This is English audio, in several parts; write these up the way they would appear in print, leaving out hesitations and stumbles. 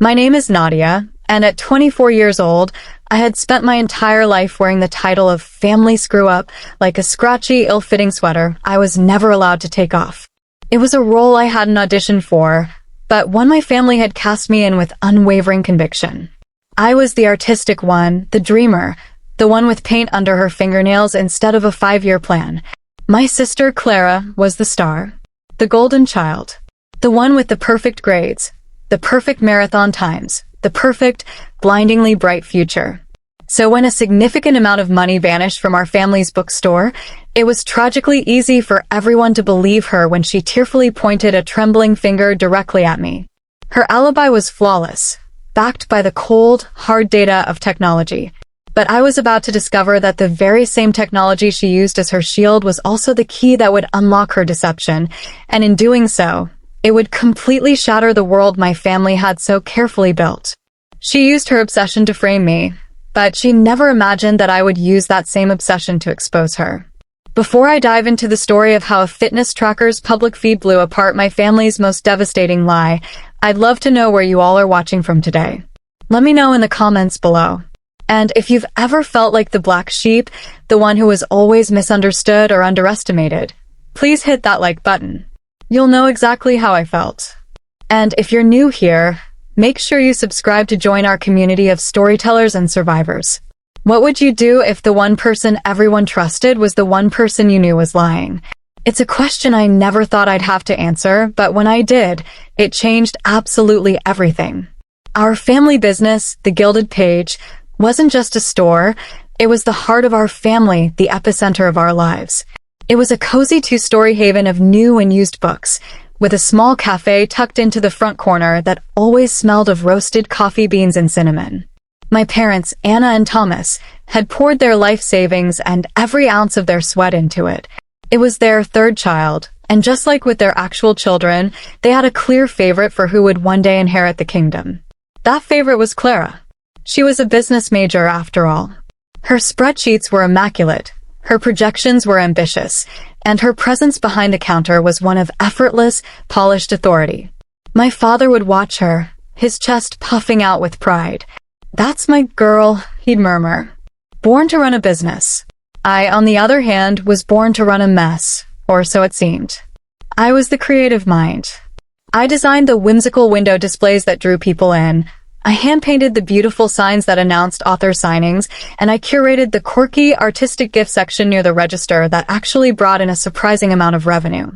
My name is Nadia, and at 24 years old, I had spent my entire life wearing the title of family screw-up like a scratchy, ill-fitting sweater I was never allowed to take off. It was a role I hadn't auditioned for, but one my family had cast me in with unwavering conviction. I was the artistic one, the dreamer, the one with paint under her fingernails instead of a 5-year plan. My sister, Clara, was the star, the golden child, the one with the perfect grades, the perfect marathon times, the perfect, blindingly bright future. So when a significant amount of money vanished from our family's bookstore, it was tragically easy for everyone to believe her when she tearfully pointed a trembling finger directly at me. Her alibi was flawless, backed by the cold, hard data of technology. But I was about to discover that the very same technology she used as her shield was also the key that would unlock her deception, and in doing so, it would completely shatter the world my family had so carefully built. She used her obsession to frame me, but she never imagined that I would use that same obsession to expose her. Before I dive into the story of how a fitness tracker's public feed blew apart my family's most devastating lie, I'd love to know where you all are watching from today. Let me know in the comments below. And if you've ever felt like the black sheep, the one who was always misunderstood or underestimated, please hit that like button. You'll know exactly how I felt. And if you're new here, make sure you subscribe to join our community of storytellers and survivors. What would you do if the one person everyone trusted was the one person you knew was lying? It's a question I never thought I'd have to answer, but when I did, it changed absolutely everything. Our family business, the Gilded Page, wasn't just a store, it was the heart of our family, the epicenter of our lives. It was a cozy 2-story haven of new and used books, with a small cafe tucked into the front corner that always smelled of roasted coffee beans and cinnamon. My parents, Anna and Thomas, had poured their life savings and every ounce of their sweat into it. It was their third child, and just like with their actual children, they had a clear favorite for who would one day inherit the kingdom. That favorite was Clara. She was a business major after all. Her spreadsheets were immaculate, her projections were ambitious, and her presence behind the counter was one of effortless, polished authority. My father would watch her, his chest puffing out with pride. "That's my girl," he'd murmur. "Born to run a business." I, on the other hand, was born to run a mess, or so it seemed. I was the creative mind. I designed the whimsical window displays that drew people in. I hand-painted the beautiful signs that announced author signings, and I curated the quirky, artistic gift section near the register that actually brought in a surprising amount of revenue.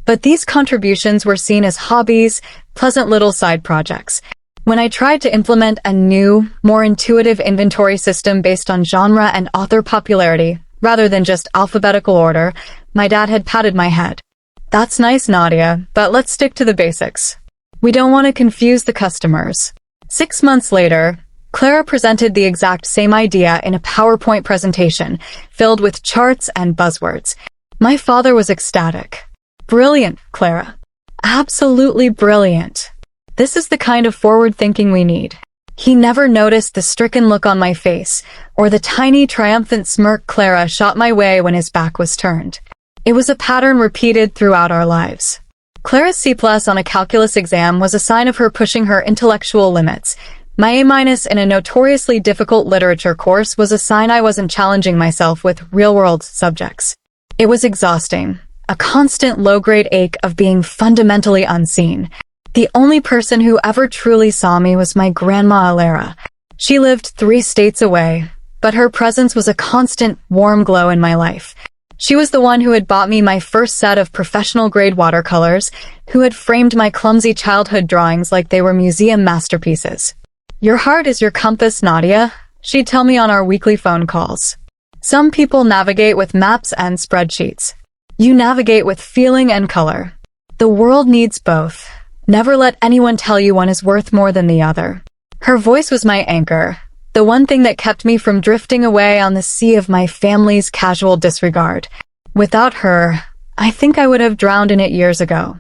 But these contributions were seen as hobbies, pleasant little side projects. When I tried to implement a new, more intuitive inventory system based on genre and author popularity, rather than just alphabetical order, my dad had patted my head. "That's nice, Nadia, but let's stick to the basics. We don't want to confuse the customers." 6 months later, Clara presented the exact same idea in a PowerPoint presentation, filled with charts and buzzwords. My father was ecstatic. "Brilliant, Clara. Absolutely brilliant. This is the kind of forward thinking we need." He never noticed the stricken look on my face, or the tiny triumphant smirk Clara shot my way when his back was turned. It was a pattern repeated throughout our lives. Clara's C+ on a calculus exam was a sign of her pushing her intellectual limits. My A- in a notoriously difficult literature course was a sign I wasn't challenging myself with real-world subjects. It was exhausting, a constant low-grade ache of being fundamentally unseen. The only person who ever truly saw me was my grandma Alara. She lived 3 states away, but her presence was a constant, warm glow in my life. She was the one who had bought me my first set of professional-grade watercolors, who had framed my clumsy childhood drawings like they were museum masterpieces. "Your heart is your compass, Nadia," she'd tell me on our weekly phone calls. "Some people navigate with maps and spreadsheets. You navigate with feeling and color. The world needs both. Never let anyone tell you one is worth more than the other." Her voice was my anchor, the one thing that kept me from drifting away on the sea of my family's casual disregard. Without her, I think I would have drowned in it years ago.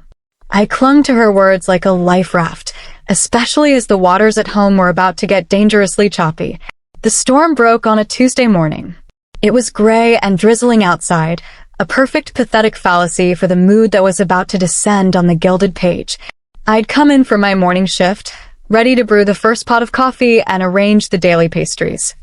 I clung to her words like a life raft, especially as the waters at home were about to get dangerously choppy. The storm broke on a Tuesday morning. It was gray and drizzling outside, a perfect pathetic fallacy for the mood that was about to descend on the Gilded Page. I'd come in for my morning shift, ready to brew the first pot of coffee and arrange the daily pastries.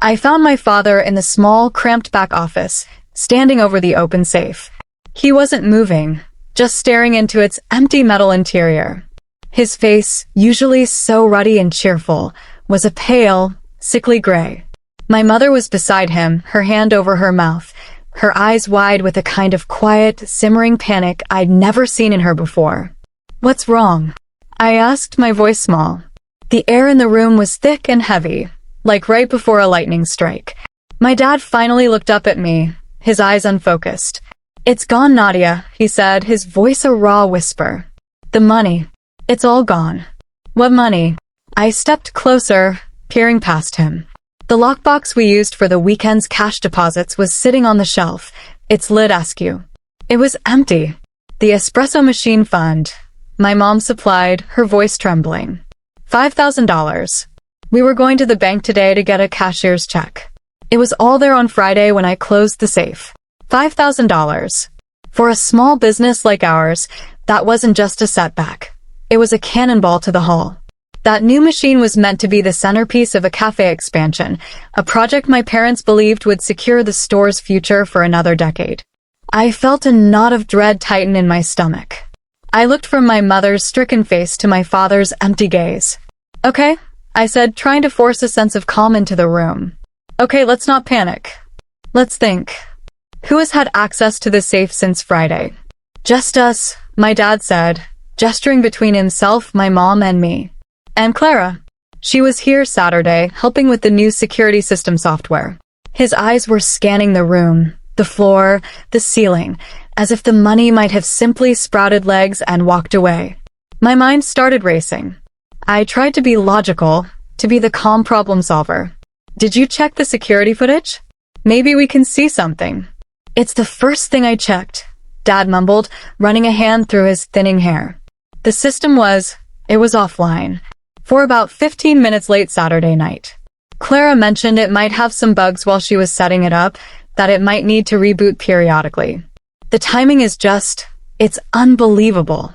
I found my father in the small, cramped back office, standing over the open safe. He wasn't moving, just staring into its empty metal interior. His face, usually so ruddy and cheerful, was a pale, sickly gray. My mother was beside him, her hand over her mouth, her eyes wide with a kind of quiet, simmering panic I'd never seen in her before. "What's wrong?" I asked, my voice small. The air in the room was thick and heavy, like right before a lightning strike. My dad finally looked up at me, his eyes unfocused. "It's gone, Nadia," he said, his voice a raw whisper. "The money. It's all gone." "What money?" I stepped closer, peering past him. The lockbox we used for the weekend's cash deposits was sitting on the shelf, its lid askew. It was empty. "The espresso machine fund," my mom supplied, her voice trembling. $5,000. We were going to the bank today to get a cashier's check. It was all there on Friday when I closed the safe. $5,000. For a small business like ours, that wasn't just a setback. It was a cannonball to the hull. That new machine was meant to be the centerpiece of a cafe expansion, a project my parents believed would secure the store's future for another decade. I felt a knot of dread tighten in my stomach. I looked from my mother's stricken face to my father's empty gaze. "Okay," I said, trying to force a sense of calm into the room. "Okay, let's not panic. Let's think. Who has had access to the safe since Friday?" "Just us," my dad said, gesturing between himself, my mom, and me. "And Clara. She was here Saturday, helping with the new security system software." His eyes were scanning the room, the floor, the ceiling, as if the money might have simply sprouted legs and walked away. My mind started racing. I tried to be logical, to be the calm problem solver. "Did you check the security footage? Maybe we can see something." "It's the first thing I checked," Dad mumbled, running a hand through his thinning hair. The system was offline. For about 15 minutes late Saturday night. Clara mentioned it might have some bugs while she was setting it up, that it might need to reboot periodically. The timing is it's unbelievable.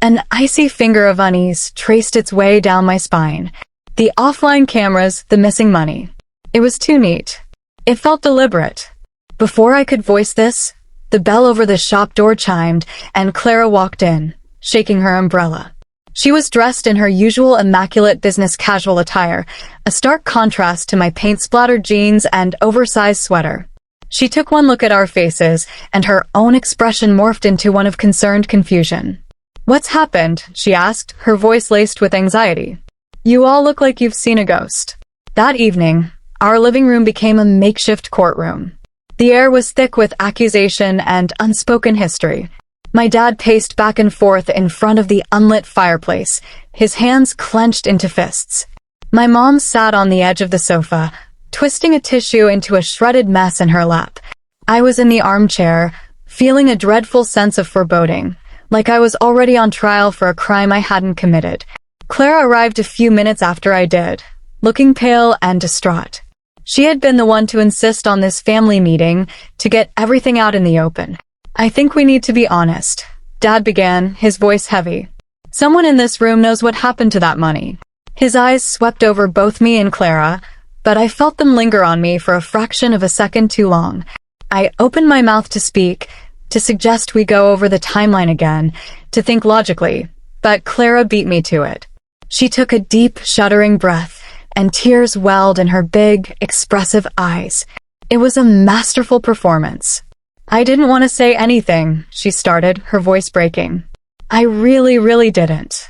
An icy finger of unease traced its way down my spine. The offline cameras, the missing money. It was too neat. It felt deliberate. Before I could voice this, the bell over the shop door chimed, and Clara walked in, shaking her umbrella. She was dressed in her usual immaculate business casual attire, a stark contrast to my paint-splattered jeans and oversized sweater. She took one look at our faces, and her own expression morphed into one of concerned confusion. "What's happened?" she asked, her voice laced with anxiety. "You all look like you've seen a ghost." That evening, our living room became a makeshift courtroom. The air was thick with accusation and unspoken history. My dad paced back and forth in front of the unlit fireplace, his hands clenched into fists. My mom sat on the edge of the sofa, twisting a tissue into a shredded mess in her lap. I was in the armchair, feeling a dreadful sense of foreboding, like I was already on trial for a crime I hadn't committed. Clara arrived a few minutes after I did, looking pale and distraught. She had been the one to insist on this family meeting, to get everything out in the open. "I think we need to be honest," Dad began, his voice heavy. "Someone in this room knows what happened to that money." His eyes swept over both me and Clara, but I felt them linger on me for a fraction of a second too long. I opened my mouth to speak, to suggest we go over the timeline again, to think logically, but Clara beat me to it. She took a deep, shuddering breath, and tears welled in her big, expressive eyes. It was a masterful performance. "I didn't want to say anything," she started, her voice breaking. "I really didn't.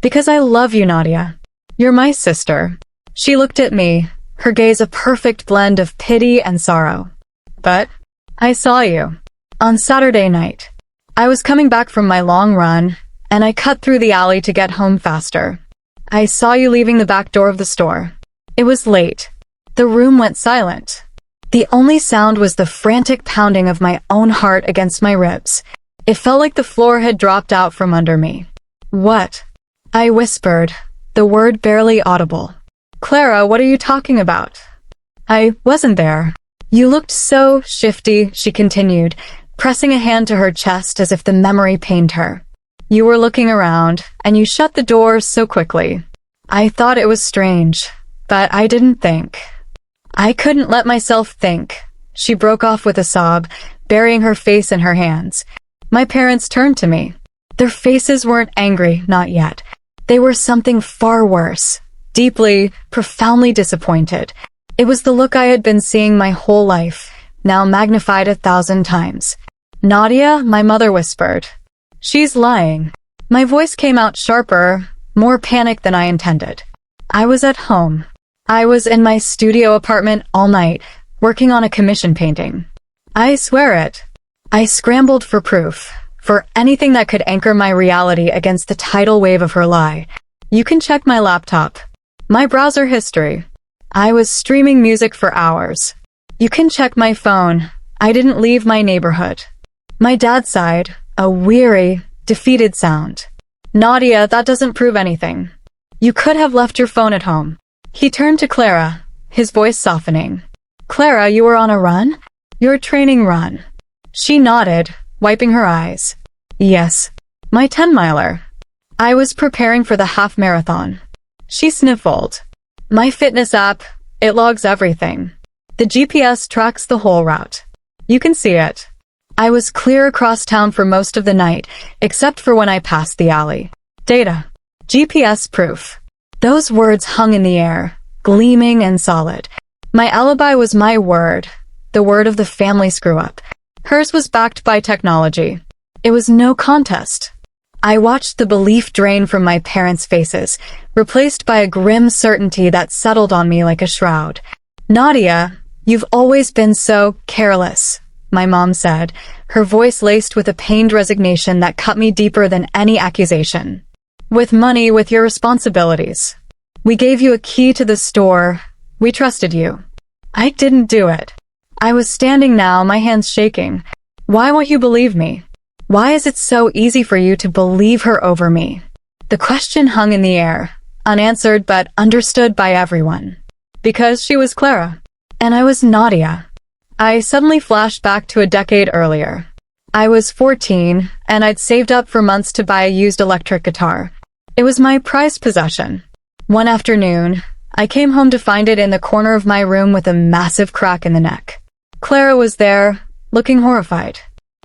Because I love you, Nadia. You're my sister." She looked at me, her gaze a perfect blend of pity and sorrow. "But I saw you. On Saturday night. I was coming back from my long run, and I cut through the alley to get home faster. I saw you leaving the back door of the store. It was late. The room went silent. The only sound was the frantic pounding of my own heart against my ribs. It felt like the floor had dropped out from under me. "What?" I whispered, the word barely audible. "Clara, what are you talking about?" "I wasn't there." "You looked so shifty," she continued, pressing a hand to her chest as if the memory pained her. "You were looking around, and you shut the door so quickly." I thought it was strange, but I didn't think. I couldn't let myself think. She broke off with a sob, burying her face in her hands. My parents turned to me. Their faces weren't angry, not yet. They were something far worse. Deeply, profoundly disappointed. It was the look I had been seeing my whole life, now magnified 1,000 times. "Nadia," my mother whispered. "She's lying." My voice came out sharper, more panicked than I intended. I was at home. I was in my studio apartment all night, working on a commission painting. I swear it. I scrambled for proof, for anything that could anchor my reality against the tidal wave of her lie. You can check my laptop. My browser history. I was streaming music for hours. You can check my phone. I didn't leave my neighborhood. My dad sighed, a weary, defeated sound. "Nadia, that doesn't prove anything. You could have left your phone at home." He turned to Clara, his voice softening. "Clara, you were on a run? Your training run." She nodded, wiping her eyes. "Yes, my 10-miler. I was preparing for the half marathon." She sniffled. "My fitness app, it logs everything. The GPS tracks the whole route. You can see it." I was clear across town for most of the night, except for when I passed the alley. Data. GPS proof. Those words hung in the air, gleaming and solid. My alibi was my word, the word of the family screw-up. Hers was backed by technology. It was no contest. I watched the belief drain from my parents' faces, replaced by a grim certainty that settled on me like a shroud. "Nadia, you've always been so careless," my mom said, her voice laced with a pained resignation that cut me deeper than any accusation. "With money, with your responsibilities. We gave you a key to the store. We trusted you." I didn't do it. I was standing now, my hands shaking. "Why won't you believe me? Why is it so easy for you to believe her over me?" The question hung in the air, unanswered but understood by everyone. Because she was Clara, and I was Nadia. I suddenly flashed back to a decade earlier. I was 14, and I'd saved up for months to buy a used electric guitar. It was my prized possession. One afternoon, I came home to find it in the corner of my room with a massive crack in the neck. Clara was there, looking horrified.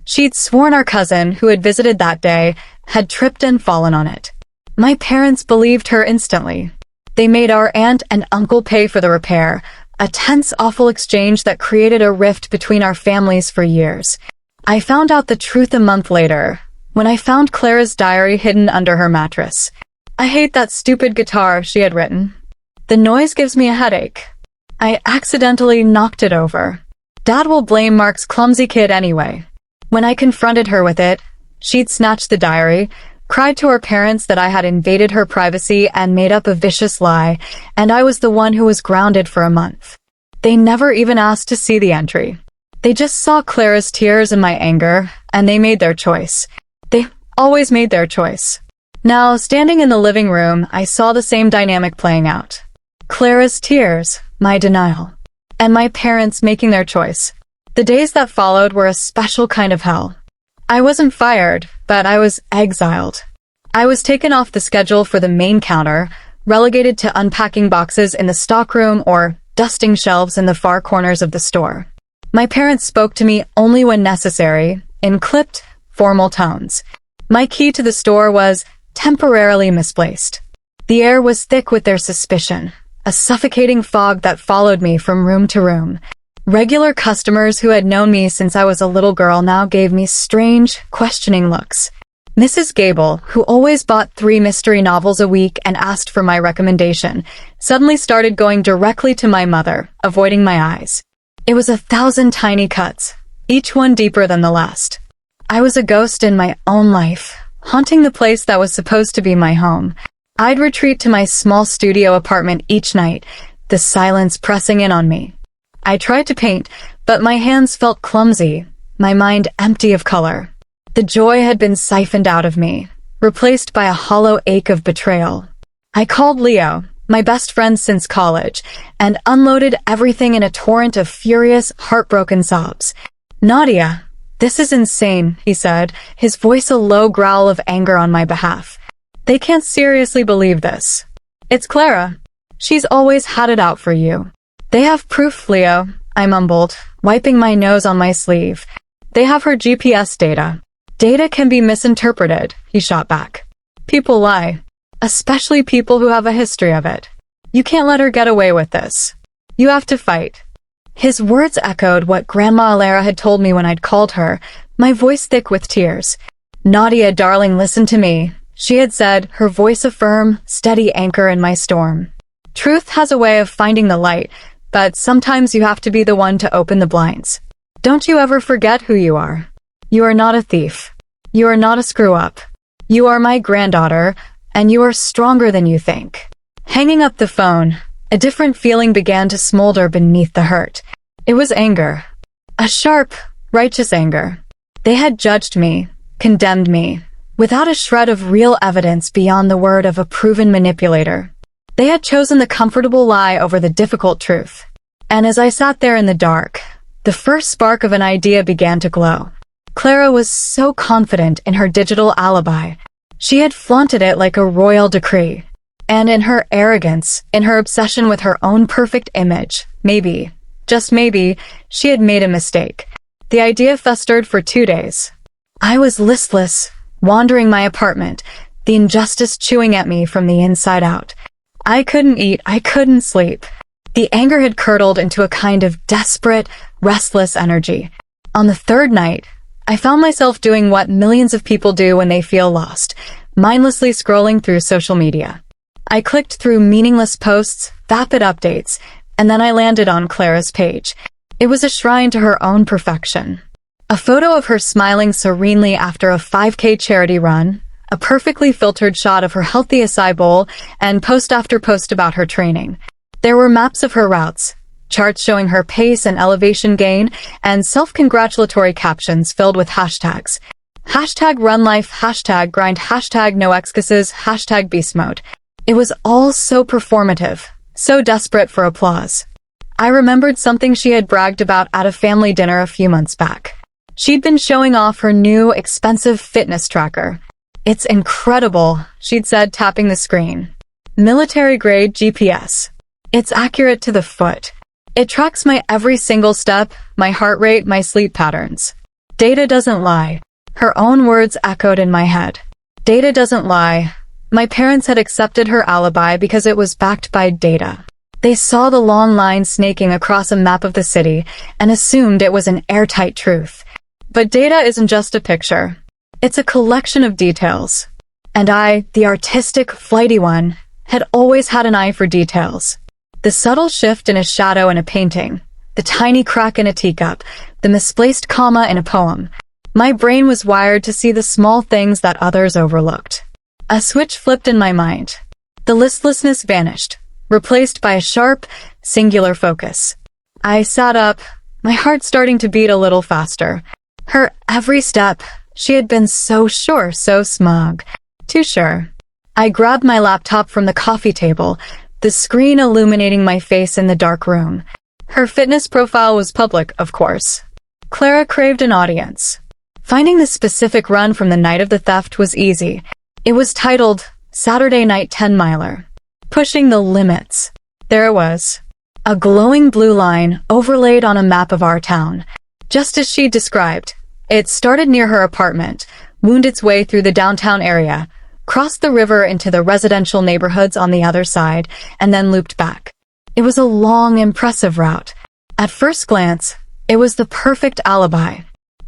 She'd sworn our cousin, who had visited that day, had tripped and fallen on it. My parents believed her instantly. They made our aunt and uncle pay for the repair, a tense, awful exchange that created a rift between our families for years. I found out the truth a month later, when I found Clara's diary hidden under her mattress. "I hate that stupid guitar," she had written. "The noise gives me a headache. I accidentally knocked it over. Dad will blame Mark's clumsy kid anyway." When I confronted her with it, she'd snatched the diary, cried to her parents that I had invaded her privacy and made up a vicious lie, and I was the one who was grounded for a month. They never even asked to see the entry. They just saw Clara's tears and my anger, and they made their choice. They always made their choice. Now, standing in the living room, I saw the same dynamic playing out. Clara's tears, my denial, and my parents making their choice. The days that followed were a special kind of hell. I wasn't fired, but I was exiled. I was taken off the schedule for the main counter, relegated to unpacking boxes in the stockroom or dusting shelves in the far corners of the store. My parents spoke to me only when necessary, in clipped, formal tones. My key to the store was temporarily misplaced. The air was thick with their suspicion, a suffocating fog that followed me from room to room. Regular customers who had known me since I was a little girl now gave me strange, questioning looks. Mrs. Gable, who always bought 3 mystery novels a week and asked for my recommendation, suddenly started going directly to my mother, avoiding my eyes. It was 1,000 tiny cuts, each one deeper than the last. I was a ghost in my own life, haunting the place that was supposed to be my home. I'd retreat to my small studio apartment each night, the silence pressing in on me. I tried to paint, but my hands felt clumsy, my mind empty of color. The joy had been siphoned out of me, replaced by a hollow ache of betrayal. I called Leo, my best friend since college, and unloaded everything in a torrent of furious, heartbroken sobs. "Nadia, this is insane," he said, his voice a low growl of anger on my behalf. "They can't seriously believe this. It's Clara. She's always had it out for you. They have proof, Leo, I mumbled, wiping my nose on my sleeve. They have her GPS data. Data can be misinterpreted, he shot back. People lie, especially people who have a history of it. You can't let her get away with this. You have to fight. His words echoed what Grandma Alara had told me when I'd called her, my voice thick with tears. Nadia, darling, listen to me, she had said, her voice a firm, steady anchor in my storm. Truth has a way of finding the light, but sometimes you have to be the one to open the blinds. Don't you ever forget who you are. You are not a thief. You are not a screw-up. You are my granddaughter, and you are stronger than you think. Hanging up the phone, a different feeling began to smolder beneath the hurt. It was anger. A sharp, righteous anger. They had judged me, condemned me, without a shred of real evidence beyond the word of a proven manipulator. They had chosen the comfortable lie over the difficult truth. And as I sat there in the dark, the first spark of an idea began to glow. Clara was so confident in her digital alibi. She had flaunted it like a royal decree. And in her arrogance, in her obsession with her own perfect image, maybe, just maybe, she had made a mistake. The idea festered for 2 days. I was listless, wandering my apartment, the injustice chewing at me from the inside out. I couldn't eat, I couldn't sleep. The anger had curdled into a kind of desperate, restless energy. On the third night, I found myself doing what millions of people do when they feel lost, mindlessly scrolling through social media. I clicked through meaningless posts, vapid updates, and then I landed on Clara's page. It was a shrine to her own perfection. A photo of her smiling serenely after a 5K charity run, a perfectly filtered shot of her healthy acai bowl, and post after post about her training. There were maps of her routes, charts showing her pace and elevation gain, and self-congratulatory captions filled with hashtags. Hashtag run life, hashtag grind, hashtag no excuses, hashtag beast mode. It was all so performative, so desperate for applause. I remembered something she had bragged about at a family dinner a few months back. She'd been showing off her new, expensive fitness tracker. It's incredible, she'd said, tapping the screen. Military-grade GPS. It's accurate to the foot. It tracks my every single step, my heart rate, my sleep patterns. Data doesn't lie. Her own words echoed in my head. Data doesn't lie. My parents had accepted her alibi because it was backed by data. They saw the long line snaking across a map of the city and assumed it was an airtight truth. But data isn't just a picture. It's a collection of details. And I, the artistic, flighty one, had always had an eye for details. The subtle shift in a shadow in a painting, the tiny crack in a teacup, the misplaced comma in a poem. My brain was wired to see the small things that others overlooked. A switch flipped in my mind. The listlessness vanished, replaced by a sharp, singular focus. I sat up, my heart starting to beat a little faster. Her every step, she had been so sure, so smug. Too sure. I grabbed my laptop from the coffee table, the screen illuminating my face in the dark room. Her fitness profile was public, of course. Clara craved an audience. Finding the specific run from the night of the theft was easy. It was titled, Saturday Night 10-Miler. Pushing the limits. There it was. A glowing blue line overlaid on a map of our town. Just as she described. It started near her apartment, wound its way through the downtown area, crossed the river into the residential neighborhoods on the other side, and then looped back. It was a long, impressive route. At first glance, it was the perfect alibi.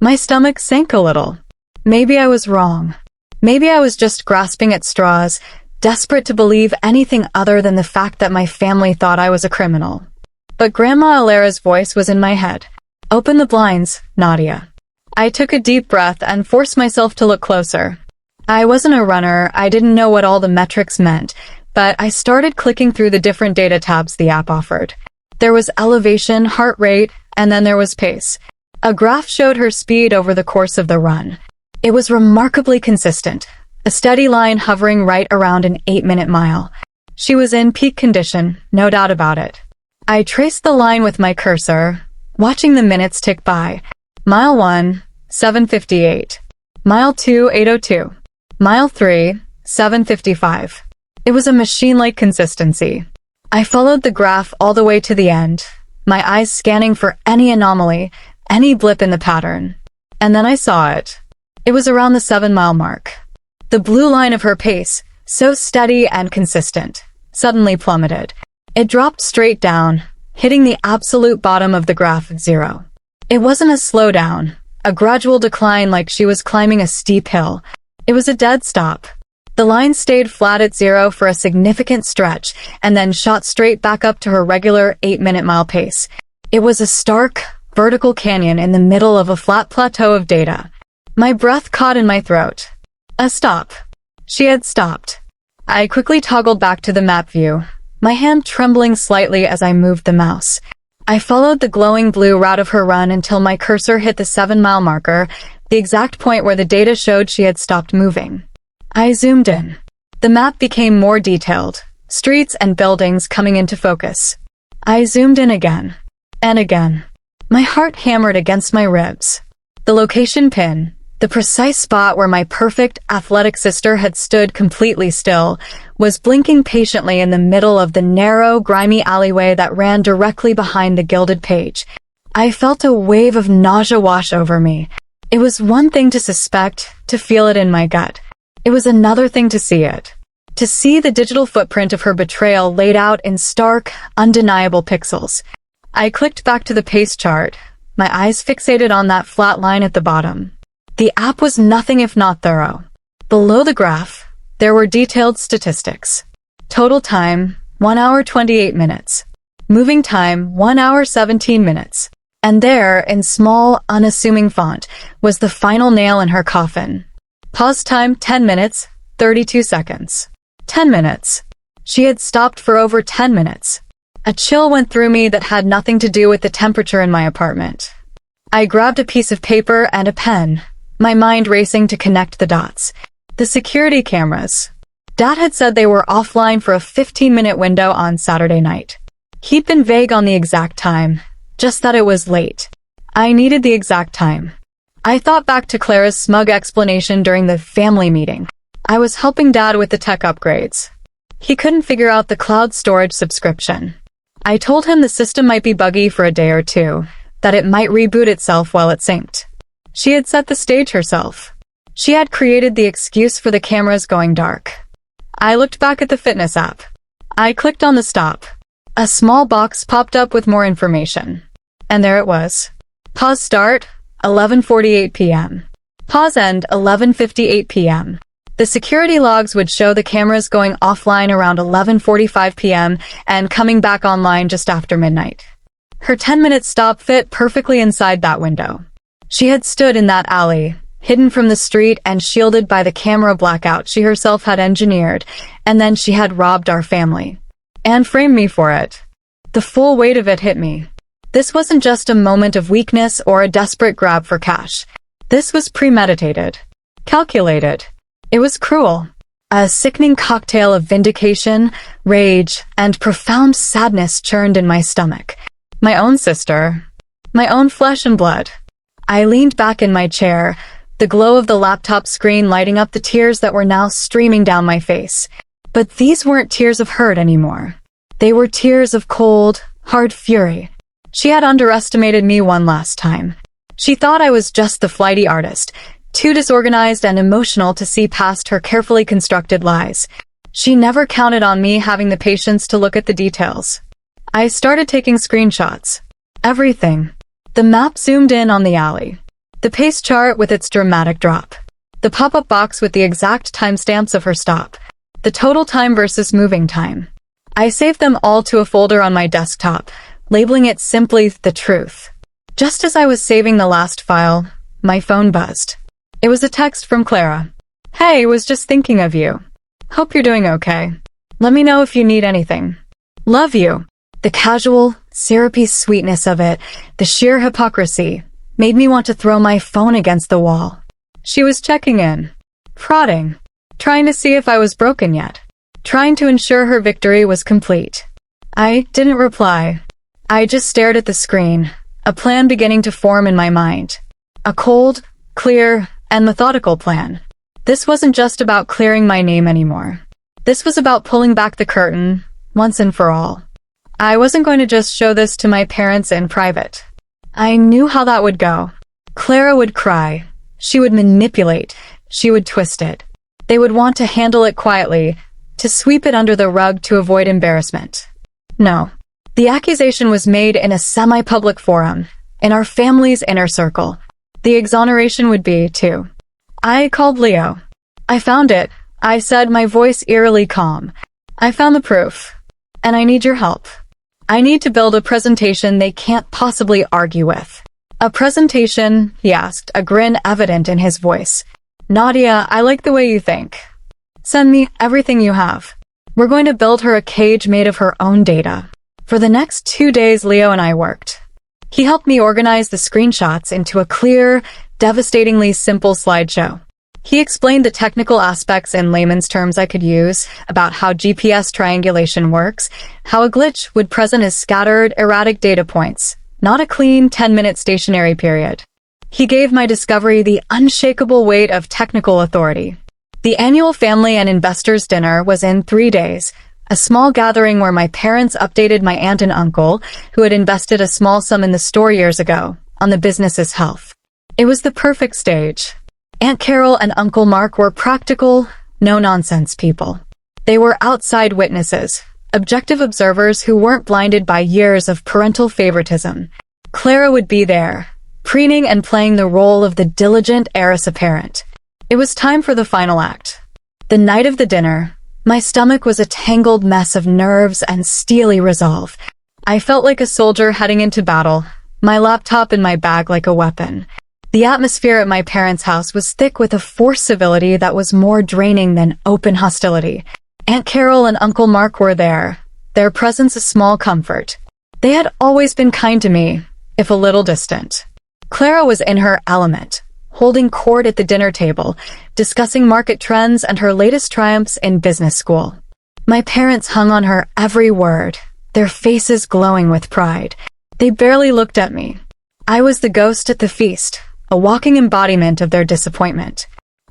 My stomach sank a little. Maybe I was wrong. Maybe I was just grasping at straws, desperate to believe anything other than the fact that my family thought I was a criminal. But Grandma Alara's voice was in my head. Open the blinds, Nadia. I took a deep breath and forced myself to look closer. I wasn't a runner, I didn't know what all the metrics meant, but I started clicking through the different data tabs the app offered. There was elevation, heart rate, and then there was pace. A graph showed her speed over the course of the run. It was remarkably consistent, a steady line hovering right around an 8-minute mile. She was in peak condition, no doubt about it. I traced the line with my cursor, watching the minutes tick by. Mile 1, 7:58. Mile 2, 8:02. Mile 3, 7:55. It was a machine-like consistency. I followed the graph all the way to the end, my eyes scanning for any anomaly, any blip in the pattern. And then I saw it. It was around the 7-mile mark. The blue line of her pace, so steady and consistent, suddenly plummeted. It dropped straight down, hitting the absolute bottom of the graph at 0. It wasn't a slowdown, a gradual decline like she was climbing a steep hill. It was a dead stop. The line stayed flat at 0 for a significant stretch and then shot straight back up to her regular 8-minute mile pace. It was a stark, vertical canyon in the middle of a flat plateau of data. My breath caught in my throat. A stop. She had stopped. I quickly toggled back to the map view, my hand trembling slightly as I moved the mouse. I followed the glowing blue route of her run until my cursor hit the 7-mile marker, the exact point where the data showed she had stopped moving. I zoomed in. The map became more detailed, streets and buildings coming into focus. I zoomed in again. And again. My heart hammered against my ribs. The location pin, the precise spot where my perfect, athletic sister had stood completely still, was blinking patiently in the middle of the narrow, grimy alleyway that ran directly behind the gilded page. I felt a wave of nausea wash over me. It was one thing to suspect, to feel it in my gut. It was another thing to see it. To see the digital footprint of her betrayal laid out in stark, undeniable pixels. I clicked back to the pace chart, my eyes fixated on that flat line at the bottom. The app was nothing if not thorough. Below the graph, there were detailed statistics. Total time, 1 hour 28 minutes. Moving time, 1 hour 17 minutes. And there, in small, unassuming font, was the final nail in her coffin. Pause time, 10 minutes, 32 seconds. 10 minutes. She had stopped for over 10 minutes. A chill went through me that had nothing to do with the temperature in my apartment. I grabbed a piece of paper and a pen, my mind racing to connect the dots. The security cameras. Dad had said they were offline for a 15-minute window on Saturday night. He'd been vague on the exact time, just that it was late. I needed the exact time. I thought back to Clara's smug explanation during the family meeting. I was helping Dad with the tech upgrades. He couldn't figure out the cloud storage subscription. I told him the system might be buggy for a day or two, that it might reboot itself while it synced. She had set the stage herself. She had created the excuse for the cameras going dark. I looked back at the fitness app. I clicked on the stop. A small box popped up with more information. And there it was. Pause start, 11:48 p.m. Pause end, 11:58 p.m. The security logs would show the cameras going offline around 11:45 p.m. and coming back online just after midnight. Her 10-minute stop fit perfectly inside that window. She had stood in that alley, hidden from the street and shielded by the camera blackout she herself had engineered, and then she had robbed our family. And framed me for it. The full weight of it hit me. This wasn't just a moment of weakness or a desperate grab for cash. This was premeditated. Calculated. It was cruel. A sickening cocktail of vindication, rage, and profound sadness churned in my stomach. My own sister. My own flesh and blood. I leaned back in my chair, the glow of the laptop screen lighting up the tears that were now streaming down my face. But these weren't tears of hurt anymore. They were tears of cold, hard fury. She had underestimated me one last time. She thought I was just the flighty artist, too disorganized and emotional to see past her carefully constructed lies. She never counted on me having the patience to look at the details. I started taking screenshots. Everything. The map zoomed in on the alley. The pace chart with its dramatic drop. The pop-up box with the exact timestamps of her stop. The total time versus moving time. I saved them all to a folder on my desktop, labeling it simply the truth. Just as I was saving the last file, my phone buzzed. It was a text from Clara. Hey, was just thinking of you. Hope you're doing okay. Let me know if you need anything. Love you. The casual, syrupy sweetness of it, the sheer hypocrisy, made me want to throw my phone against the wall. She was checking in. Prodding. Trying to see if I was broken yet. Trying to ensure her victory was complete. I didn't reply. I just stared at the screen, a plan beginning to form in my mind. A cold, clear, and methodical plan. This wasn't just about clearing my name anymore. This was about pulling back the curtain, once and for all. I wasn't going to just show this to my parents in private. I knew how that would go. Clara would cry. She would manipulate. She would twist it. They would want to handle it quietly, to sweep it under the rug to avoid embarrassment. No. The accusation was made in a semi-public forum, in our family's inner circle. The exoneration would be, too. I called Leo. I found it. I said, my voice eerily calm. I found the proof. And I need your help. I need to build a presentation they can't possibly argue with. A presentation, he asked, a grin evident in his voice. Nadia, I like the way you think. Send me everything you have. We're going to build her a cage made of her own data. For the next 2 days, Leo and I worked. He helped me organize the screenshots into a clear, devastatingly simple slideshow. He explained the technical aspects in layman's terms I could use, about how GPS triangulation works, how a glitch would present as scattered, erratic data points, not a clean 10-minute stationary period. He gave my discovery the unshakable weight of technical authority. The annual family and investors dinner was in 3 days, a small gathering where my parents updated my aunt and uncle, who had invested a small sum in the store years ago, on the business's health. It was the perfect stage. Aunt Carol and Uncle Mark were practical, no-nonsense people. They were outside witnesses, objective observers who weren't blinded by years of parental favoritism. Clara would be there, preening and playing the role of the diligent heiress apparent. It was time for the final act. The night of the dinner, my stomach was a tangled mess of nerves and steely resolve. I felt like a soldier heading into battle, my laptop in my bag like a weapon. The atmosphere at my parents' house was thick with a forced civility that was more draining than open hostility. Aunt Carol and Uncle Mark were there, their presence a small comfort. They had always been kind to me, if a little distant. Clara was in her element, holding court at the dinner table, discussing market trends and her latest triumphs in business school. My parents hung on her every word, their faces glowing with pride. They barely looked at me. I was the ghost at the feast, a walking embodiment of their disappointment.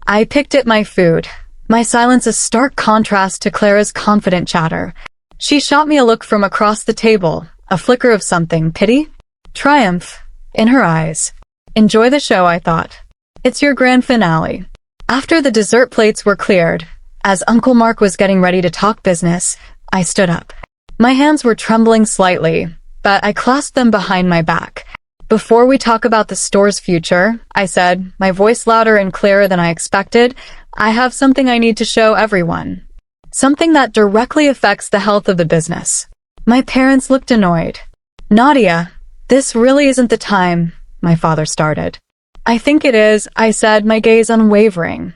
I picked at my food, my silence a stark contrast to Clara's confident chatter. She shot me a look from across the table, a flicker of something, pity? Triumph, in her eyes. Enjoy the show, I thought. It's your grand finale. After the dessert plates were cleared, as Uncle Mark was getting ready to talk business, I stood up. My hands were trembling slightly, but I clasped them behind my back. Before we talk about the store's future, I said, my voice louder and clearer than I expected, I have something I need to show everyone. Something that directly affects the health of the business. My parents looked annoyed. Nadia, this really isn't the time, my father started. I think it is, I said, my gaze unwavering.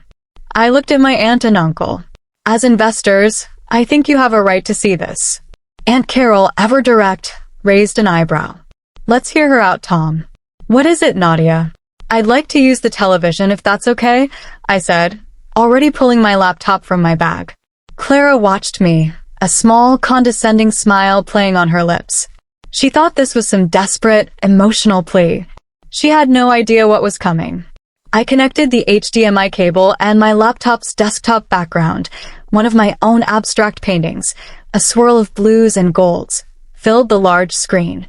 I looked at my aunt and uncle. As investors, I think you have a right to see this. Aunt Carol, ever direct, raised an eyebrow. Let's hear her out, Tom. What is it, Nadia? I'd like to use the television if that's okay, I said, already pulling my laptop from my bag. Clara watched me, a small, condescending smile playing on her lips. She thought this was some desperate, emotional plea. She had no idea what was coming. I connected the HDMI cable and my laptop's desktop background, one of my own abstract paintings, a swirl of blues and golds, filled the large screen.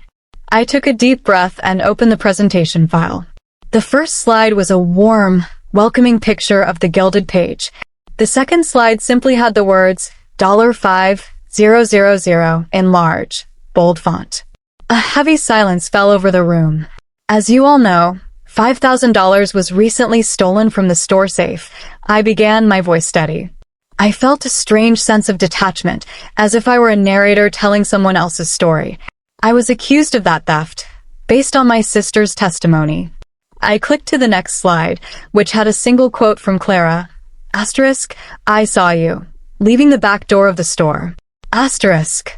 I took a deep breath and opened the presentation file. The first slide was a warm, welcoming picture of the gilded page. The second slide simply had the words $5000 in large, bold font. A heavy silence fell over the room. As you all know, $5,000 was recently stolen from the store safe. I began, my voice steady. I felt a strange sense of detachment, as if I were a narrator telling someone else's story. I was accused of that theft, based on my sister's testimony. I clicked to the next slide, which had a single quote from Clara. Asterisk, I saw you, leaving the back door of the store. Asterisk.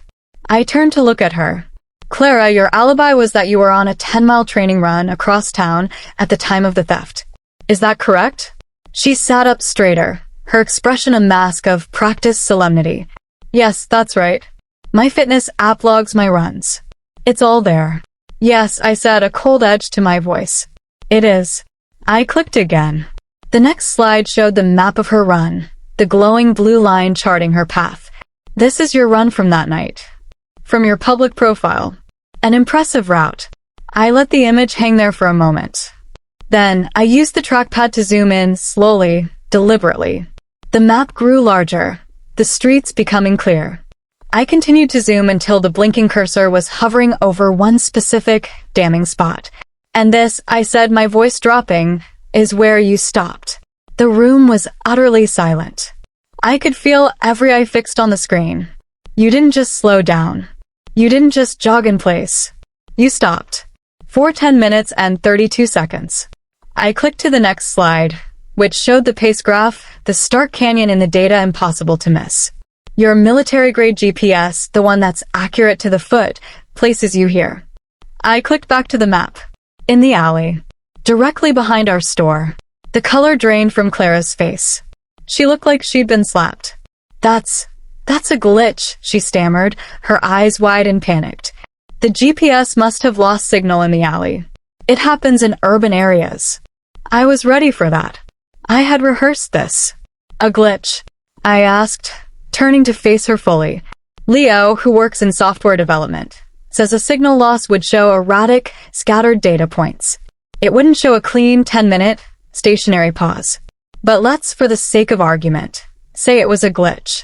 I turned to look at her. Clara, your alibi was that you were on a 10-mile training run across town at the time of the theft. Is that correct? She sat up straighter, her expression a mask of practiced solemnity. Yes, that's right. My fitness app logs my runs. It's all there. Yes, I said, a cold edge to my voice. It is. I clicked again. The next slide showed the map of her run, the glowing blue line charting her path. This is your run from that night. From your public profile. An impressive route. I let the image hang there for a moment. Then, I used the trackpad to zoom in, slowly, deliberately. The map grew larger, the streets becoming clear. I continued to zoom until the blinking cursor was hovering over one specific, damning spot. And this, I said, my voice dropping, is where you stopped. The room was utterly silent. I could feel every eye fixed on the screen. You didn't just slow down. You didn't just jog in place. You stopped. For 10 minutes and 32 seconds. I clicked to the next slide, which showed the pace graph, the stark canyon in the data impossible to miss. Your military-grade GPS, the one that's accurate to the foot, places you here. I clicked back to the map. In the alley. Directly behind our store. The color drained from Clara's face. She looked like she'd been slapped. That's a glitch, she stammered, her eyes wide and panicked. The GPS must have lost signal in the alley. It happens in urban areas. I was ready for that. I had rehearsed this. A glitch? I asked, turning to face her fully. Leo, who works in software development, says a signal loss would show erratic, scattered data points. It wouldn't show a clean 10-minute, stationary pause. But let's, for the sake of argument, say it was a glitch.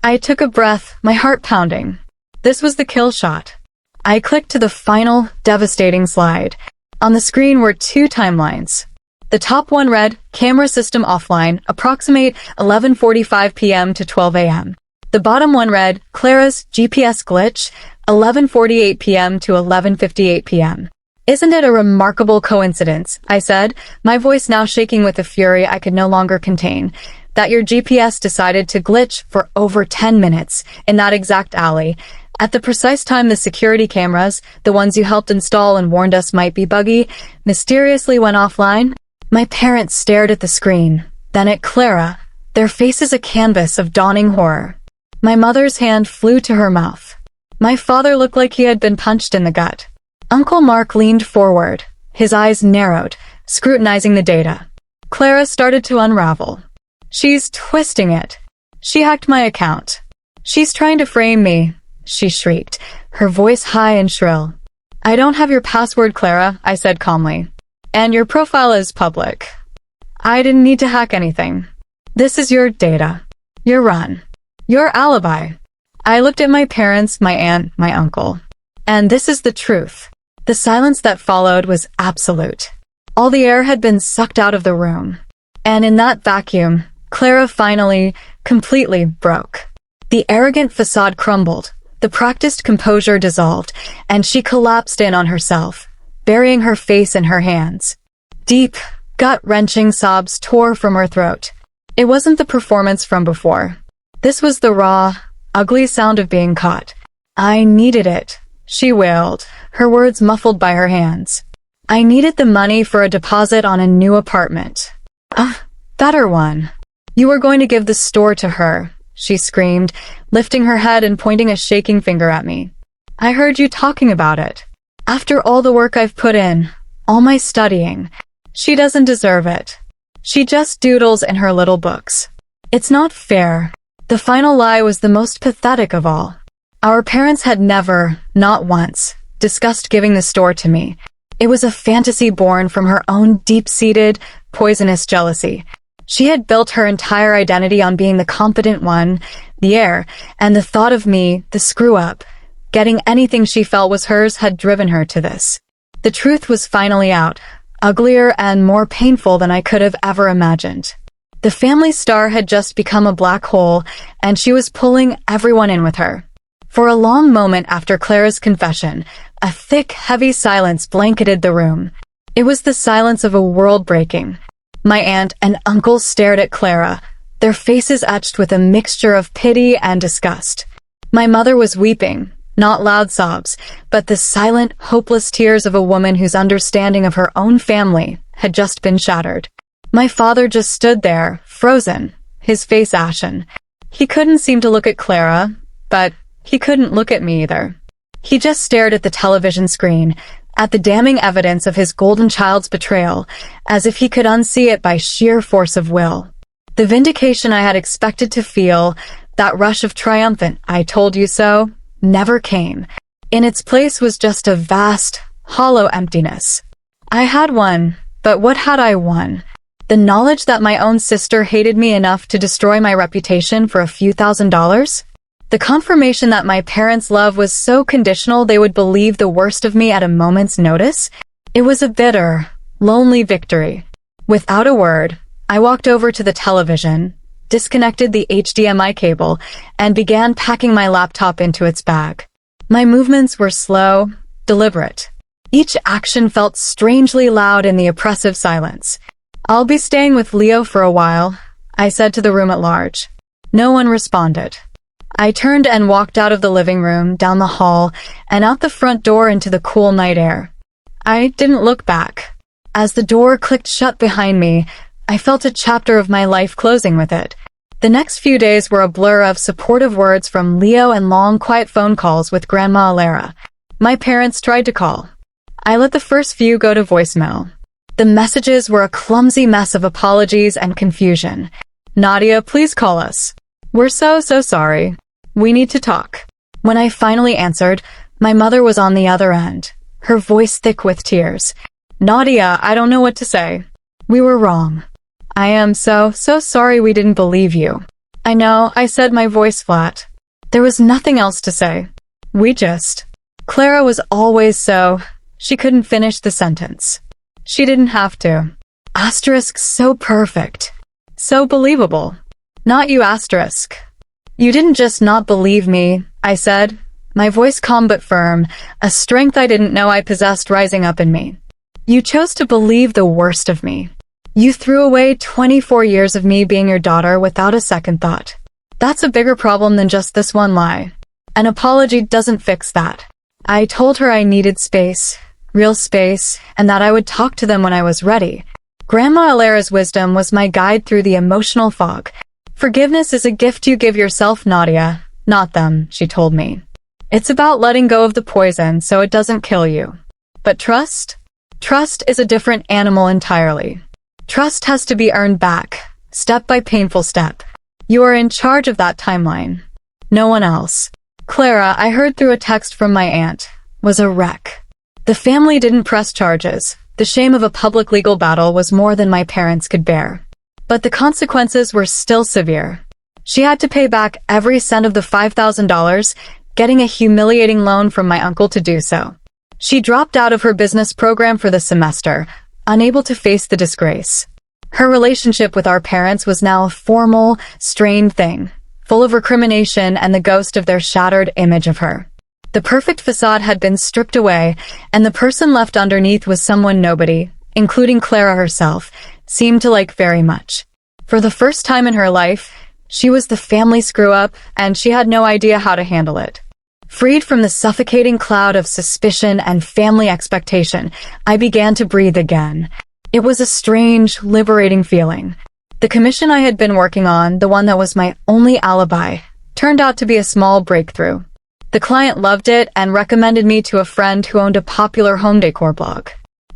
I took a breath, my heart pounding. This was the kill shot. I clicked to the final, devastating slide. On the screen were two timelines. The top one read, camera system offline, approximate 11:45 p.m. to 12 a.m. The bottom one read, Clara's GPS glitch, 11:48 p.m. to 11:58 p.m. Isn't it a remarkable coincidence, I said, my voice now shaking with a fury I could no longer contain, that your GPS decided to glitch for over 10 minutes in that exact alley, at the precise time the security cameras, the ones you helped install and warned us might be buggy, mysteriously went offline? My parents stared at the screen, then at Clara, their faces a canvas of dawning horror. My mother's hand flew to her mouth. My father looked like he had been punched in the gut. Uncle Mark leaned forward, his eyes narrowed, scrutinizing the data. Clara started to unravel. She's twisting it. She hacked my account. She's trying to frame me, she shrieked, her voice high and shrill. I don't have your password, Clara, I said calmly. And your profile is public. I didn't need to hack anything. This is your data. Your run. Your alibi. I looked at my parents, my aunt, my uncle. And this is the truth. The silence that followed was absolute. All the air had been sucked out of the room. And in that vacuum, Clara finally, completely broke. The arrogant facade crumbled, the practiced composure dissolved, and she collapsed in on herself, burying her face in her hands. Deep, gut-wrenching sobs tore from her throat. It wasn't the performance from before. This was the raw, ugly sound of being caught. I needed it, she wailed, her words muffled by her hands. I needed the money for a deposit on a new apartment. A better one. You were going to give the store to her, she screamed, lifting her head and pointing a shaking finger at me. I heard you talking about it. After all the work I've put in, all my studying, she doesn't deserve it. She just doodles in her little books. It's not fair. The final lie was the most pathetic of all. Our parents had never, not once, discussed giving the store to me. It was a fantasy born from her own deep-seated, poisonous jealousy. She had built her entire identity on being the competent one, the heir, and the thought of me, the screw-up, getting anything she felt was hers had driven her to this. The truth was finally out, uglier and more painful than I could have ever imagined. The family star had just become a black hole, and she was pulling everyone in with her. For a long moment after Clara's confession, a thick, heavy silence blanketed the room. It was the silence of a world breaking. My aunt and uncle stared at Clara, their faces etched with a mixture of pity and disgust. My mother was weeping, not loud sobs, but the silent, hopeless tears of a woman whose understanding of her own family had just been shattered. My father just stood there, frozen, his face ashen. He couldn't seem to look at Clara, but he couldn't look at me either. He just stared at the television screen, at the damning evidence of his golden child's betrayal, as if he could unsee it by sheer force of will. The vindication I had expected to feel, that rush of triumphant "I told you so," never came. In its place was just a vast, hollow emptiness. I had won, but what had I won? The knowledge that my own sister hated me enough to destroy my reputation for a few $1,000s? The confirmation that my parents' love was so conditional they would believe the worst of me at a moment's notice? It was a bitter, lonely victory. Without a word, I walked over to the television, disconnected the HDMI cable, and began packing my laptop into its bag. My movements were slow, deliberate. Each action felt strangely loud in the oppressive silence. "I'll be staying with Leo for a while," I said to the room at large. No one responded. I turned and walked out of the living room, down the hall, and out the front door into the cool night air. I didn't look back. As the door clicked shut behind me, I felt a chapter of my life closing with it. The next few days were a blur of supportive words from Leo and long, quiet phone calls with Grandma Alara. My parents tried to call. I let the first few go to voicemail. The messages were a clumsy mess of apologies and confusion. "Nadia, please call us. We're so sorry. We need to talk." When I finally answered, my mother was on the other end, her voice thick with tears. "Nadia, I don't know what to say. We were wrong. I am so sorry we didn't believe you." "I know," I said, my voice flat. There was nothing else to say. Clara was always so... She couldn't finish the sentence. She didn't have to. Asterisk, so perfect. So believable. "Not you, asterisk. You didn't just not believe me," I said, my voice calm but firm, a strength I didn't know I possessed rising up in me. "You chose to believe the worst of me. You threw away 24 years of me being your daughter without a second thought. That's a bigger problem than just this one lie. An apology doesn't fix that." I told her I needed space, real space, and that I would talk to them when I was ready. Grandma Alara's wisdom was my guide through the emotional fog. "Forgiveness is a gift you give yourself, Nadia, not them," she told me. "It's about letting go of the poison so it doesn't kill you. But trust? Trust is a different animal entirely. Trust has to be earned back, step by painful step. You are in charge of that timeline. No one else." Clara, I heard through a text from my aunt, was a wreck. The family didn't press charges. The shame of a public legal battle was more than my parents could bear. But the consequences were still severe. She had to pay back every cent of the $5,000, getting a humiliating loan from my uncle to do so. She dropped out of her business program for the semester, unable to face the disgrace. Her relationship with our parents was now a formal, strained thing, full of recrimination and the ghost of their shattered image of her. The perfect facade had been stripped away, and the person left underneath was someone nobody, including Clara herself, seemed to like very much. For the first time in her life, she was the family screw-up, and she had no idea how to handle it. Freed from the suffocating cloud of suspicion and family expectation, I began to breathe again. It was a strange, liberating feeling. The commission I had been working on, the one that was my only alibi, turned out to be a small breakthrough. The client loved it and recommended me to a friend who owned a popular home decor blog.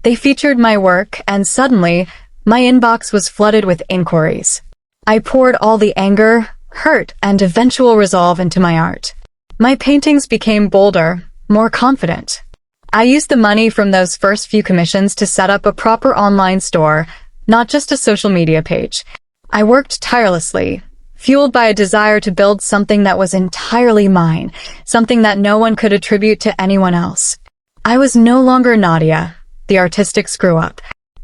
They featured my work, and suddenly, my inbox was flooded with inquiries. I poured all the anger, hurt, and eventual resolve into my art. My paintings became bolder, more confident. I used the money from those first few commissions to set up a proper online store, not just a social media page. I worked tirelessly, fueled by a desire to build something that was entirely mine, something that no one could attribute to anyone else. I was no longer Nadia, the artistic screw-up.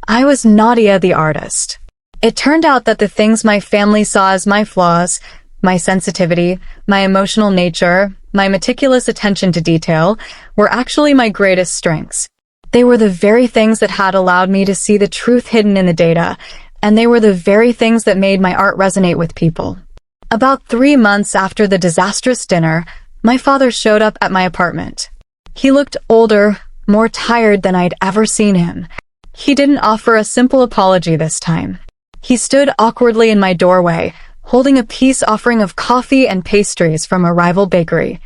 I was Nadia the artist. It turned out that the things my family saw as my flaws, my sensitivity, my emotional nature, my meticulous attention to detail, were actually my greatest strengths. They were the very things that had allowed me to see the truth hidden in the data, and they were the very things that made my art resonate with people. About 3 months after the disastrous dinner, my father showed up at my apartment. He looked older, more tired than I'd ever seen him. He didn't offer a simple apology this time. He stood awkwardly in my doorway, holding a peace offering of coffee and pastries from a rival bakery.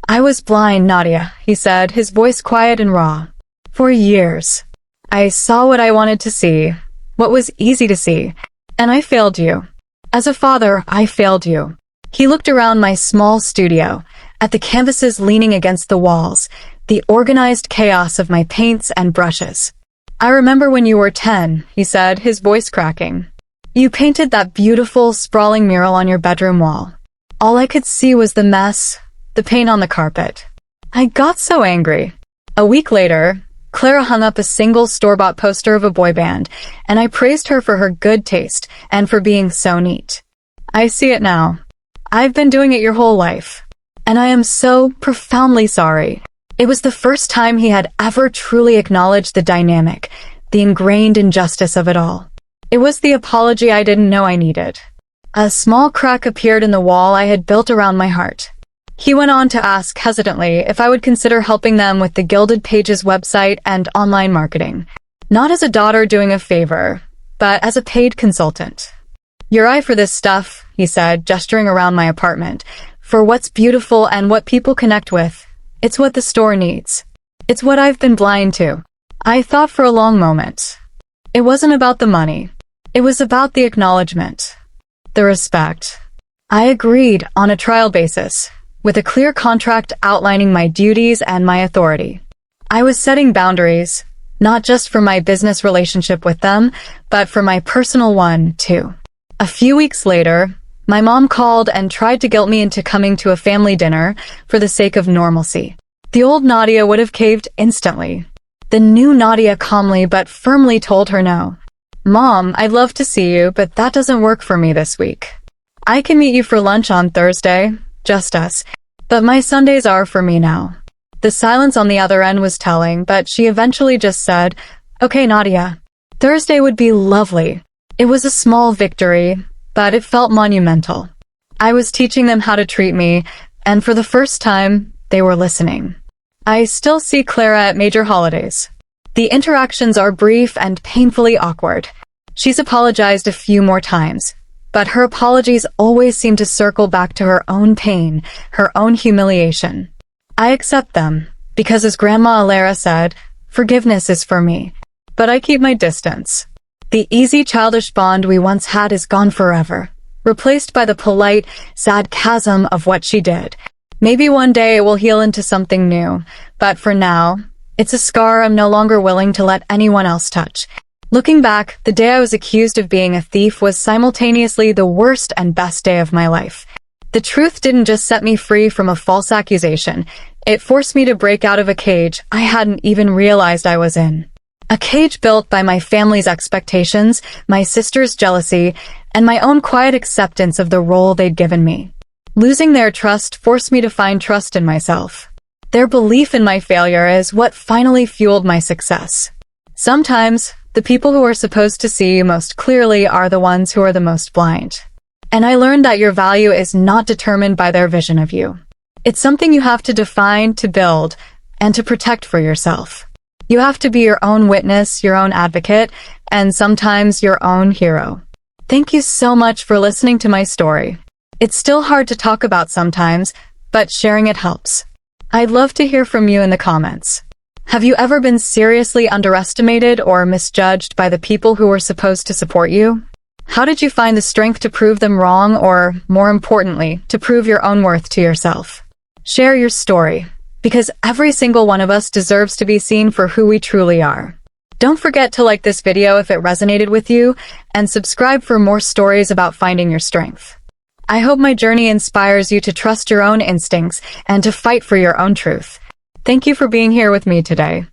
"I was blind, Nadia," he said, his voice quiet and raw. "For years. I saw what I wanted to see, what was easy to see, and I failed you. As a father, I failed you." He looked around my small studio, at the canvases leaning against the walls, the organized chaos of my paints and brushes. "I remember when you were 10, he said, his voice cracking. "You painted that beautiful, sprawling mural on your bedroom wall. All I could see was the mess, the paint on the carpet." I got so angry. A week later, Clara hung up a single store-bought poster of a boy band, and I praised her for her good taste and for being so neat. "I see it now. I've been doing it your whole life. And I am so profoundly sorry." It was the first time he had ever truly acknowledged the dynamic, the ingrained injustice of it all. It was the apology I didn't know I needed. A small crack appeared in the wall I had built around my heart. He went on to ask hesitantly if I would consider helping them with the Gilded Pages website and online marketing. Not as a daughter doing a favor, but as a paid consultant. "Your eye for this stuff," he said, gesturing around my apartment, "for what's beautiful and what people connect with. It's what the store needs. It's what I've been blind to." I thought for a long moment. It wasn't about the money. It was about the acknowledgement, the respect. I agreed on a trial basis, with a clear contract outlining my duties and my authority. I was setting boundaries, not just for my business relationship with them, but for my personal one, too. A few weeks later, my mom called and tried to guilt me into coming to a family dinner for the sake of normalcy. The old Nadia would have caved instantly. The new Nadia calmly but firmly told her no. "Mom, I'd love to see you, but that doesn't work for me this week. I can meet you for lunch on Thursday, just us, but my Sundays are for me now." The silence on the other end was telling, but she eventually just said, "Okay, Nadia, Thursday would be lovely." It was a small victory, but it felt monumental. I was teaching them how to treat me, and for the first time, they were listening. I still see Clara at major holidays. The interactions are brief and painfully awkward. She's apologized a few more times, but her apologies always seem to circle back to her own pain, her own humiliation. I accept them, because as Grandma Alara said, forgiveness is for me. But I keep my distance. The easy childish bond we once had is gone forever, replaced by the polite, sad chasm of what she did. Maybe one day it will heal into something new, but for now, it's a scar I'm no longer willing to let anyone else touch. Looking back, the day I was accused of being a thief was simultaneously the worst and best day of my life. The truth didn't just set me free from a false accusation, it forced me to break out of a cage I hadn't even realized I was in. A cage built by my family's expectations, my sister's jealousy, and my own quiet acceptance of the role they'd given me. Losing their trust forced me to find trust in myself. Their belief in my failure is what finally fueled my success. Sometimes, the people who are supposed to see you most clearly are the ones who are the most blind. And I learned that your value is not determined by their vision of you. It's something you have to define, to build, and to protect for yourself. You have to be your own witness, your own advocate, and sometimes your own hero. Thank you so much for listening to my story. It's still hard to talk about sometimes, but sharing it helps. I'd love to hear from you in the comments. Have you ever been seriously underestimated or misjudged by the people who were supposed to support you? How did you find the strength to prove them wrong or, more importantly, to prove your own worth to yourself? Share your story, because every single one of us deserves to be seen for who we truly are. Don't forget to like this video if it resonated with you, and subscribe for more stories about finding your strength. I hope my journey inspires you to trust your own instincts and to fight for your own truth. Thank you for being here with me today.